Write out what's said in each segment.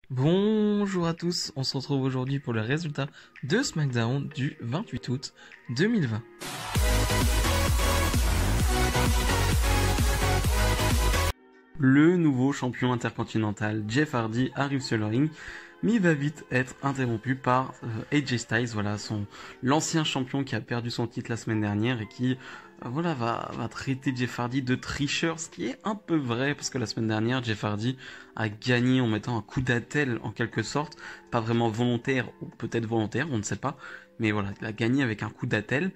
Bonjour à tous, on se retrouve aujourd'hui pour le résultat de SmackDown du 28 août 2020. Le nouveau champion intercontinental Jeff Hardy arrive sur le ring, mais il va vite être interrompu par AJ Styles, voilà, l'ancien champion qui a perdu son titre la semaine dernière et qui va traiter Jeff Hardy de tricheur, ce qui est un peu vrai parce que la semaine dernière Jeff Hardy a gagné en mettant un coup d'attelle en quelque sorte, pas vraiment volontaire ou peut-être volontaire, on ne sait pas, mais voilà, il a gagné avec un coup d'attelle.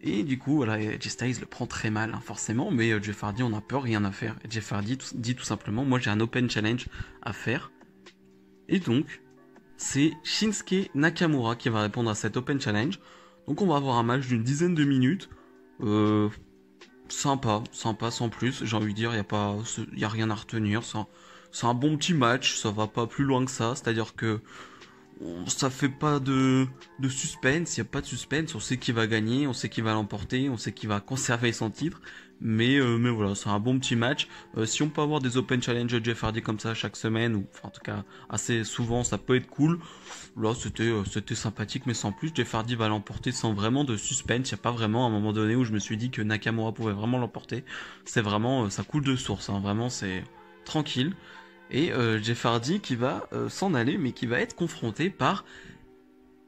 Et du coup, voilà, AJ Styles le prend très mal, hein, forcément, mais Jeff Hardy, on a peur, rien à faire. Et Jeff Hardy dit tout simplement, moi j'ai un open challenge à faire. Et donc, c'est Shinsuke Nakamura qui va répondre à cet open challenge. Donc on va avoir un match d'une dizaine de minutes. Euh, sympa sans plus, j'ai envie de dire, y a rien à retenir. C'est un bon petit match, ça va pas plus loin que ça, c'est-à-dire que ça fait pas de suspense, il n'y a pas de suspense, on sait qui va gagner, on sait qui va l'emporter, on sait qui va conserver son titre, mais voilà, c'est un bon petit match. Si on peut avoir des Open Challenge de Jeff Hardy comme ça chaque semaine, ou enfin, en tout cas assez souvent, ça peut être cool. Là, c'était sympathique, mais sans plus, Jeff Hardy va l'emporter sans vraiment de suspense, il n'y a pas vraiment un moment donné où je me suis dit que Nakamura pouvait vraiment l'emporter. C'est vraiment, ça coule de source, hein, vraiment c'est tranquille. Et Jeff Hardy qui va s'en aller, mais qui va être confronté par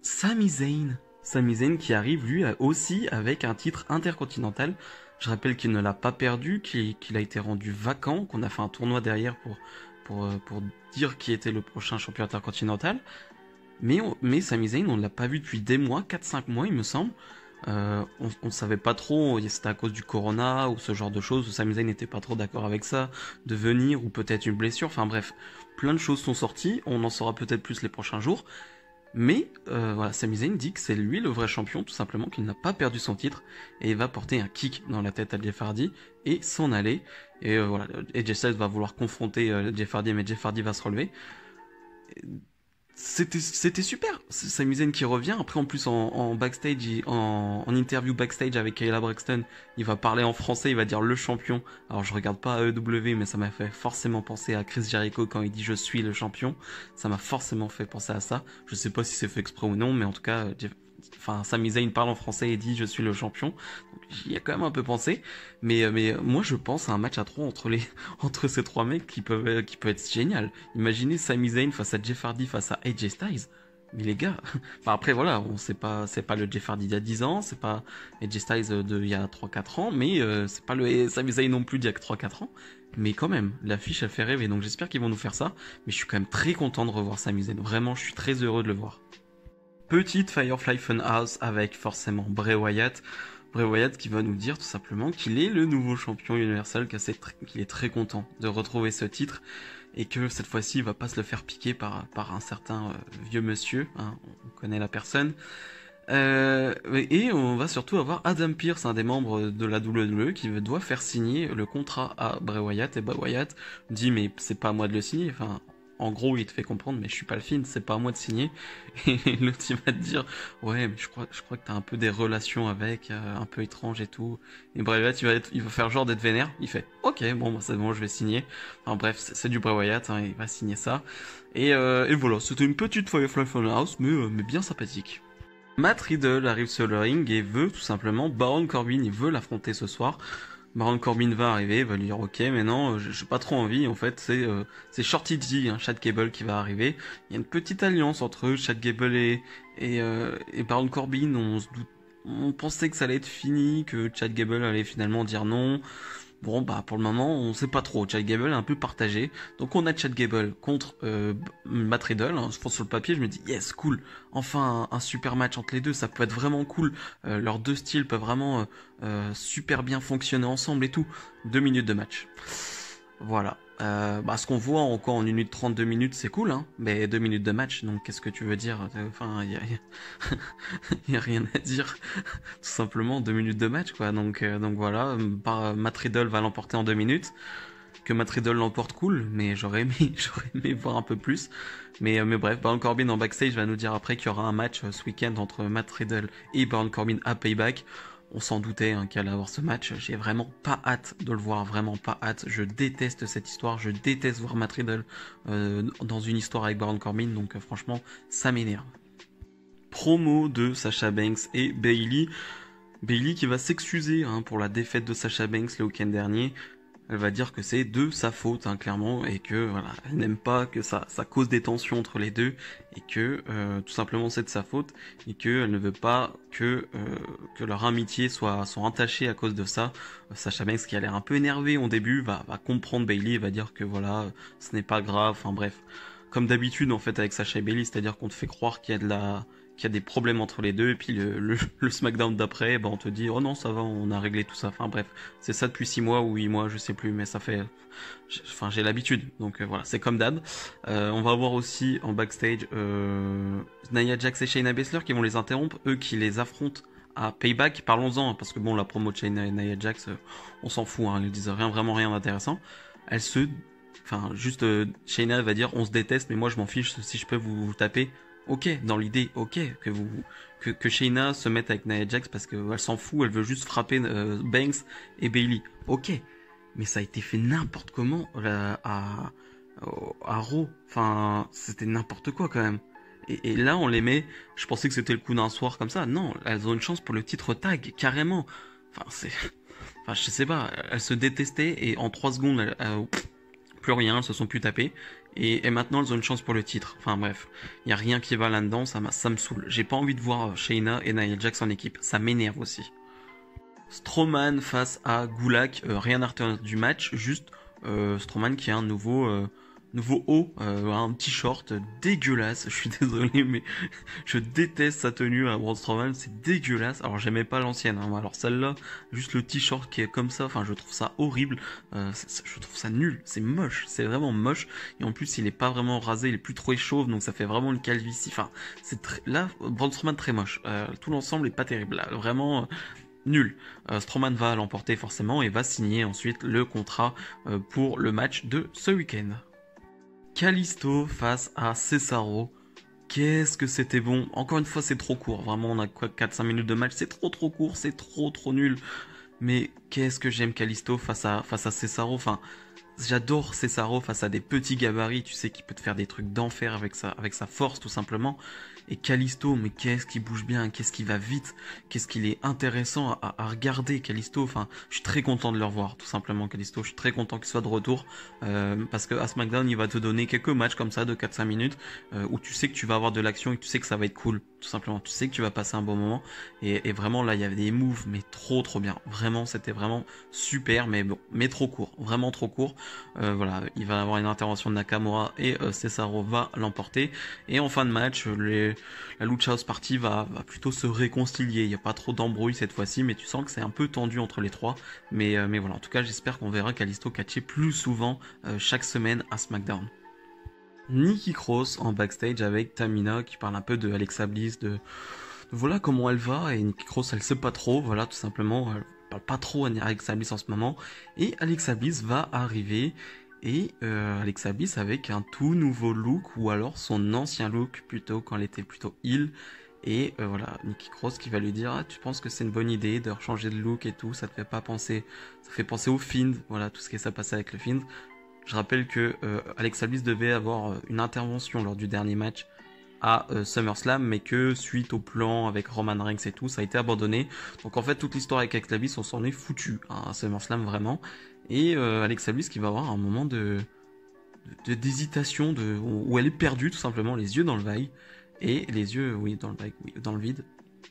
Sami Zayn. Sami Zayn qui arrive lui aussi avec un titre intercontinental. Je rappelle qu'il ne l'a pas perdu, qu'il a été rendu vacant, qu'on a fait un tournoi derrière pour dire qui était le prochain champion intercontinental. Mais Sami Zayn, on ne l'a pas vu depuis des mois, 4-5 mois il me semble. On savait pas trop, c'était à cause du corona ou ce genre de choses, Sami Zayn n'était pas trop d'accord avec ça, de venir ou peut-être une blessure, enfin bref, plein de choses sont sorties, on en saura peut-être plus les prochains jours, mais voilà, Sami Zayn dit que c'est lui le vrai champion, tout simplement, qu'il n'a pas perdu son titre, et il va porter un kick dans la tête à Jeff Hardy et s'en aller, et voilà, AJ Styles va vouloir confronter Jeff Hardy, mais Jeff Hardy va se relever. C'était super, Sami Zayn qui revient. Après, en plus, en backstage, en interview backstage avec Kayla Braxton, il va parler en français, il va dire le champion. Alors, je regarde pas AEW, mais ça m'a fait forcément penser à Chris Jericho quand il dit je suis le champion. Ça m'a forcément fait penser à ça. Je sais pas si c'est fait exprès ou non, mais en tout cas, Sami Zayn parle en français et dit je suis le champion. Donc, j'y ai quand même un peu pensé. Mais moi, je pense à un match à 3 entre ces trois mecs qui peut être génial. Imaginez Sami Zayn face à Jeff Hardy face à AJ Styles. Mais les gars, enfin après voilà, on sait pas, c'est pas le Jeff Hardy d'il y a 10 ans, c'est pas AJ Styles d'il y a 3-4 ans, mais c'est pas le Sami Zayn non plus d'il y a que 3-4 ans. Mais quand même, l'affiche a fait rêver, donc j'espère qu'ils vont nous faire ça. Mais je suis quand même très content de revoir Sami Zayn, vraiment, je suis très heureux de le voir. Petite Firefly Funhouse avec forcément Bray Wyatt. Bray Wyatt qui va nous dire tout simplement qu'il est le nouveau champion universel, qu'il est très content de retrouver ce titre et que cette fois-ci il va pas se le faire piquer par un certain vieux monsieur, hein, on connaît la personne. Et on va surtout avoir Adam Pearce, un des membres de la WWE, qui doit faire signer le contrat à Bray Wyatt, et Bray Wyatt dit mais c'est pas à moi de le signer, enfin en gros il te fait comprendre mais je suis pas le film, c'est pas à moi de signer, et l'autre il va te dire ouais mais je crois que t'as un peu des relations avec, un peu étranges et tout, et Bray Wyatt il va faire genre d'être vénère, il fait ok bon bah, c'est bon je vais signer, enfin bref c'est du Bray Wyatt, hein, il va signer ça, et voilà, c'était une petite Firefly Funhouse mais bien sympathique. Matt Riddle arrive sur le ring et veut tout simplement Baron Corbin, il veut l'affronter ce soir. Baron Corbin va arriver, va lui dire ok mais non, j'ai pas trop envie, en fait c'est Shorty G, hein, Chad Gable qui va arriver. Il y a une petite alliance entre Chad Gable et Baron Corbin, on pensait que ça allait être fini, que Chad Gable allait finalement dire non. Bon bah pour le moment on sait pas trop, Chad Gable est un peu partagé, donc on a Chad Gable contre Matt Riddle, hein. Sur le papier je me dis yes cool, enfin un super match entre les deux, ça peut être vraiment cool, leurs deux styles peuvent vraiment super bien fonctionner ensemble et tout, 2 minutes de match. Voilà. Ce qu'on voit encore en 1 minute 32 minutes, c'est cool, hein, mais 2 minutes de match, donc qu'est-ce que tu veux dire? Enfin, y a rien à dire. Tout simplement, 2 minutes de match, quoi. Donc voilà, Matt Riddle va l'emporter en 2 minutes. Que Matt Riddle l'emporte, cool, mais j'aurais aimé voir un peu plus. Mais bref, Baron Corbin en backstage va nous dire après qu'il y aura un match ce week-end entre Matt Riddle et Baron Corbin à Payback. on s'en doutait hein, qu'elle allait avoir ce match. J'ai vraiment pas hâte de le voir, vraiment pas hâte. Je déteste cette histoire, je déteste voir Matt Riddle dans une histoire avec Baron Corbin, donc franchement, ça m'énerve. Promo de Sasha Banks et Bayley. Bayley qui va s'excuser hein, pour la défaite de Sasha Banks le week-end dernier. Elle va dire que c'est de sa faute, hein, clairement, et que voilà, elle n'aime pas que ça cause des tensions entre les deux, et que tout simplement c'est de sa faute, et qu'elle ne veut pas que leur amitié soit entachée à cause de ça. Sasha Banks, qui a l'air un peu énervé au début, va comprendre Bayley et va dire que voilà, ce n'est pas grave, enfin bref. Comme d'habitude en fait avec Sasha et Bayley, c'est-à-dire qu'on te fait croire qu'il y a des problèmes entre les deux, et puis le SmackDown d'après, on te dit oh non ça va, on a réglé tout ça. Enfin bref, c'est ça depuis 6 mois ou 8 mois, je sais plus, mais ça fait, j'ai l'habitude, donc voilà, c'est comme d'hab. On va avoir aussi en backstage Nia Jax et Shayna Baszler qui vont les interrompre, eux qui les affrontent à Payback. Parlons-en, hein, parce que bon, la promo de Shayna et Nia Jax, on s'en fout, hein, ils disent vraiment rien d'intéressant. Shayna va dire on se déteste, mais moi je m'en fiche, si je peux vous taper. Ok, dans l'idée, ok, que Shayna se mette avec Nia Jax parce qu'elle s'en fout, elle veut juste frapper Banks et Bayley. Ok, mais ça a été fait n'importe comment à Raw. Enfin, c'était n'importe quoi quand même. Et là, on les met. Je pensais que c'était le coup d'un soir comme ça. Non, elles ont une chance pour le titre tag, carrément. Enfin, je sais pas. Elles se détestaient et en 3 secondes, plus rien, elles se sont plus tapées. Et maintenant, elles ont une chance pour le titre. Enfin bref, il y a rien qui va là-dedans, ça me saoule. J'ai pas envie de voir Shayna et Nia Jax en équipe, ça m'énerve aussi. Strowman face à Gulak, rien à retenir du match, juste Strowman qui a un nouveau haut, un t-shirt dégueulasse. Je suis désolé, mais je déteste sa tenue à Braun Strowman, c'est dégueulasse. Alors j'aimais pas l'ancienne, hein. Alors celle-là, juste le t-shirt qui est comme ça, enfin je trouve ça horrible, je trouve ça nul, c'est moche, c'est vraiment moche. Et en plus il est pas vraiment rasé, il est plus trop chauve, donc ça fait vraiment une calvitie. Enfin là, Braun Strowman très moche, tout l'ensemble est pas terrible, là, vraiment. Nul. Strowman va l'emporter forcément et va signer ensuite le contrat pour le match de ce week-end. Kalisto face à Cesaro. Qu'est-ce que c'était bon. Encore une fois, c'est trop court. Vraiment, on a quoi 4-5 minutes de match. C'est trop court, c'est trop nul. Mais qu'est-ce que j'aime Kalisto face à Cesaro. Enfin, j'adore Cesaro face à des petits gabarits. Tu sais qu'il peut te faire des trucs d'enfer avec sa force, tout simplement. Et Kalisto, mais qu'est-ce qui bouge bien, qu'est-ce qui va vite, qu'est-ce qu'il est intéressant à regarder, Kalisto. Enfin, je suis très content de le revoir, tout simplement, Kalisto. Je suis très content qu'il soit de retour, parce que à SmackDown, il va te donner quelques matchs comme ça de 4-5 minutes, où tu sais que tu vas avoir de l'action et que tu sais que ça va être cool, tout simplement. Tu sais que tu vas passer un bon moment. Et vraiment, là, il y avait des moves, mais trop bien. Vraiment, c'était vraiment super, mais bon, mais trop court, vraiment trop court. Voilà, il va avoir une intervention de Nakamura et Cesaro va l'emporter. Et en fin de match, la Lucha House Party va plutôt se réconcilier. Il n'y a pas trop d'embrouille cette fois-ci, mais tu sens que c'est un peu tendu entre les trois. Mais voilà, en tout cas, j'espère qu'on verra Kalisto catcher plus souvent chaque semaine à SmackDown. Nikki Cross en backstage avec Tamina qui parle un peu de Alexa Bliss, de voilà comment elle va. Et Nikki Cross, elle sait pas trop, voilà, tout simplement. Elle parle pas trop à Alexa Bliss en ce moment. Et Alexa Bliss va arriver. Et Alexa Bliss avec un tout nouveau look, ou alors son ancien look plutôt, quand elle était plutôt heel. Et voilà, Nikki Cross qui va lui dire ah, tu penses que c'est une bonne idée de changer de look et tout, ça te fait pas penser, ça fait penser au Fiend, voilà tout ce qui s'est passé avec le Fiend. Je rappelle que Alexa Bliss devait avoir une intervention lors du dernier match à SummerSlam, mais que suite au plan avec Roman Reigns et tout, ça a été abandonné. Donc en fait toute l'histoire avec Alexa Bliss, on s'en est foutu hein, à SummerSlam vraiment. Et Alexa Bliss qui va avoir un moment d'hésitation, où elle est perdue tout simplement, les yeux dans le vague, et les yeux, oui, dans le vague, oui, dans le vide.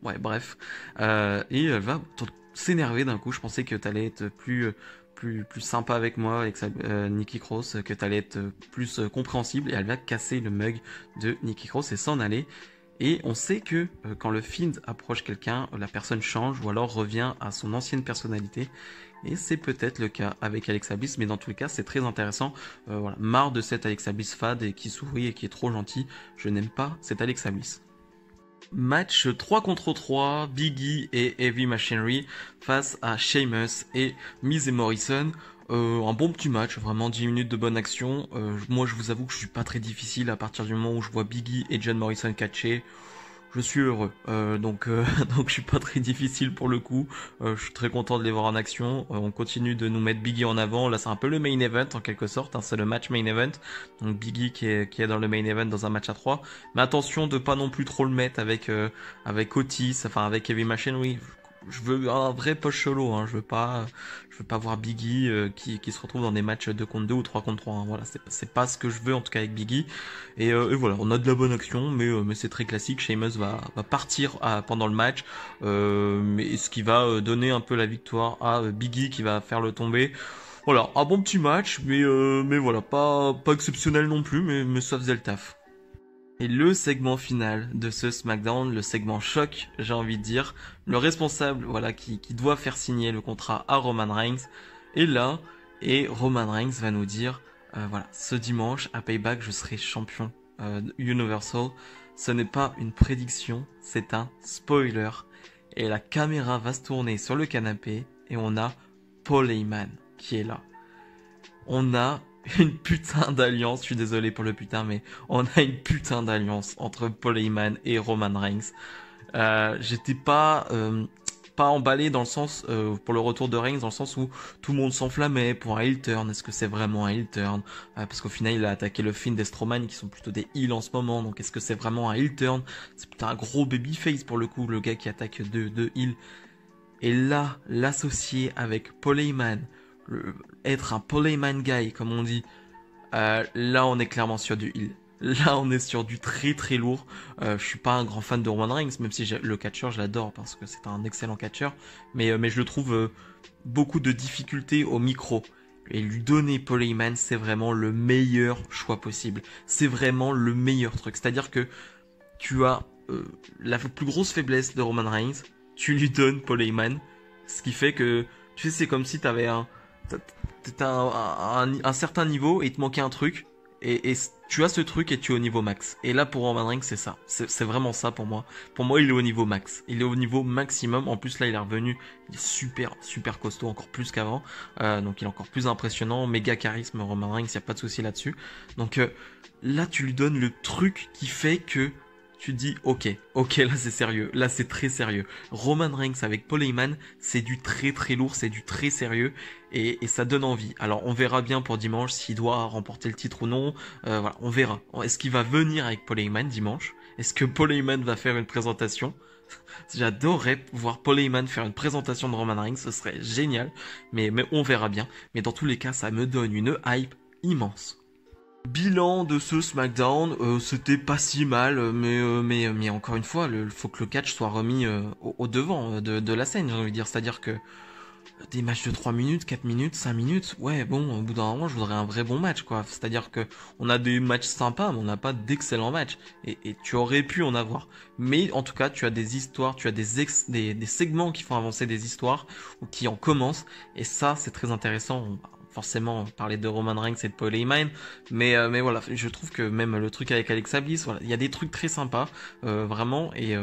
Ouais, bref. Et elle va s'énerver d'un coup. Je pensais que t'allais être plus sympa avec moi, avec Nikki Cross, que t'allais être plus compréhensible, et elle va casser le mug de Nikki Cross et s'en aller. Et on sait que quand le Fiend approche quelqu'un, la personne change ou alors revient à son ancienne personnalité. Et c'est peut-être le cas avec Alexa Bliss, mais dans tous les cas, c'est très intéressant. Voilà, marre de cette Alexa Bliss fade et qui sourit et qui est trop gentille. Je n'aime pas cette Alexa Bliss. Match 3 contre 3, Biggie et Heavy Machinery face à Sheamus et Miz et Morrison. Un bon petit match, vraiment 10 minutes de bonne action. Moi je vous avoue que je suis pas très difficile à partir du moment où je vois Biggie et John Morrison catcher. je suis heureux. Donc je suis pas très difficile pour le coup. Je suis très content de les voir en action. On continue de nous mettre Biggie en avant. Là, c'est un peu le main event en quelque sorte. Hein, c'est le match main event. Donc Biggie qui est dans le main event dans un match à 3. Mais attention de pas non plus trop le mettre avec Otis, enfin avec Heavy Machinery. Je veux un vrai push solo, hein. Je veux pas voir Biggie qui se retrouve dans des matchs 2 contre 2 ou 3 contre 3. Hein. Voilà, c'est pas ce que je veux en tout cas avec Biggie. Et voilà, on a de la bonne action, mais c'est très classique. Sheamus va partir pendant le match, mais ce qui va donner un peu la victoire à Biggie qui va faire le tomber. Voilà, un bon petit match, mais voilà, pas exceptionnel non plus, mais ça faisait le taf. Et le segment final de ce SmackDown, le segment choc, j'ai envie de dire, le responsable, voilà, qui doit faire signer le contrat à Roman Reigns est là, et Roman Reigns va nous dire, voilà, ce dimanche à Payback, je serai champion Universal. Ce n'est pas une prédiction, c'est un spoiler. Et la caméra va se tourner sur le canapé et on a Paul Heyman qui est là. On a une putain d'alliance, je suis désolé pour le putain, mais on a une putain d'alliance entre Paul Heyman et Roman Reigns. J'étais pas emballé dans le sens pour le retour de Reigns, dans le sens où tout le monde s'enflammait pour un heel turn. Est-ce que c'est vraiment un heel turn? Parce qu'au final il a attaqué le Fiend et Strowman qui sont plutôt des heels en ce moment, donc est-ce que c'est vraiment un heel turn? C'est plutôt un gros babyface pour le coup, le gars qui attaque deux heels. Et là, l'associer avec Paul Heyman, être un Paul Heyman guy comme on dit, là on est clairement sur du heel. Là on est sur du très très lourd. Je suis pas un grand fan de Roman Reigns, même si le catcheur je l'adore parce que c'est un excellent catcheur, mais je le trouve beaucoup de difficultés au micro. Et lui donner Paul Heyman, c'est vraiment le meilleur choix possible. C'est vraiment le meilleur truc. C'est-à-dire que tu as la plus grosse faiblesse de Roman Reigns, tu lui donnes Paul Heyman, ce qui fait que, tu sais, c'est comme si t'avais un certain niveau et il te manquait un truc, et tu as ce truc et tu es au niveau max. Et là, pour Roman Reigns, c'est ça. C'est vraiment ça pour moi. Pour moi, il est au niveau max. Il est au niveau maximum. En plus, là, il est revenu. Il est super, super costaud, encore plus qu'avant. Donc, il est encore plus impressionnant. Méga charisme, Roman Reigns, il n'y a pas de souci là-dessus. Donc, là, tu lui donnes le truc qui fait que tu te dis, ok, là c'est sérieux, là c'est très sérieux. Roman Reigns avec Paul Heyman, c'est du très très lourd, c'est du très sérieux, et ça donne envie. Alors on verra bien pour dimanche s'il doit remporter le titre ou non, voilà, on verra. Est-ce qu'il va venir avec Paul Heyman dimanche? Est-ce que Paul Heyman va faire une présentation? J'adorerais voir Paul Heyman faire une présentation de Roman Reigns, ce serait génial, mais on verra bien. Mais dans tous les cas, ça me donne une hype immense. Bilan de ce SmackDown, c'était pas si mal, mais encore une fois, faut que le catch soit remis au devant de la scène, j'ai envie de dire. C'est-à-dire que des matchs de 3 minutes, 4 minutes, 5 minutes, ouais, bon, au bout d'un moment, je voudrais un vrai bon match, quoi. C'est-à-dire que on a des matchs sympas, mais on n'a pas d'excellents matchs. Et tu aurais pu en avoir. Mais en tout cas, tu as des histoires, tu as des segments qui font avancer des histoires, ou qui en commencent. Et ça, c'est très intéressant. Forcément parler de Roman Reigns et de Paul Heyman, mais voilà, je trouve que même le truc avec Alexa Bliss, voilà, il y a des trucs très sympas, vraiment, et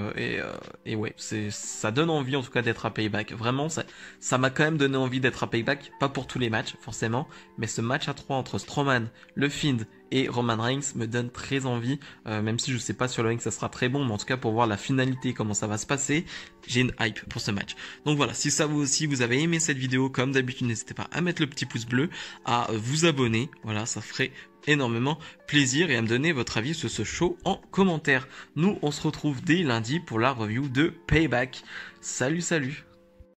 ouais, ça donne envie en tout cas d'être à Payback. Vraiment, ça m'a quand même donné envie d'être à Payback, pas pour tous les matchs forcément, mais ce match à 3 entre Strowman, le Fiend et Roman Reigns me donne très envie, même si je sais pas sur le ring ça sera très bon, mais en tout cas pour voir la finalité, comment ça va se passer, j'ai une hype pour ce match. Donc voilà, si ça vous aussi, vous avez aimé cette vidéo, comme d'habitude, n'hésitez pas à mettre le petit pouce bleu, à vous abonner, voilà, ça ferait énormément plaisir, et à me donner votre avis sur ce show en commentaire. Nous, on se retrouve dès lundi pour la review de Payback. Salut, salut!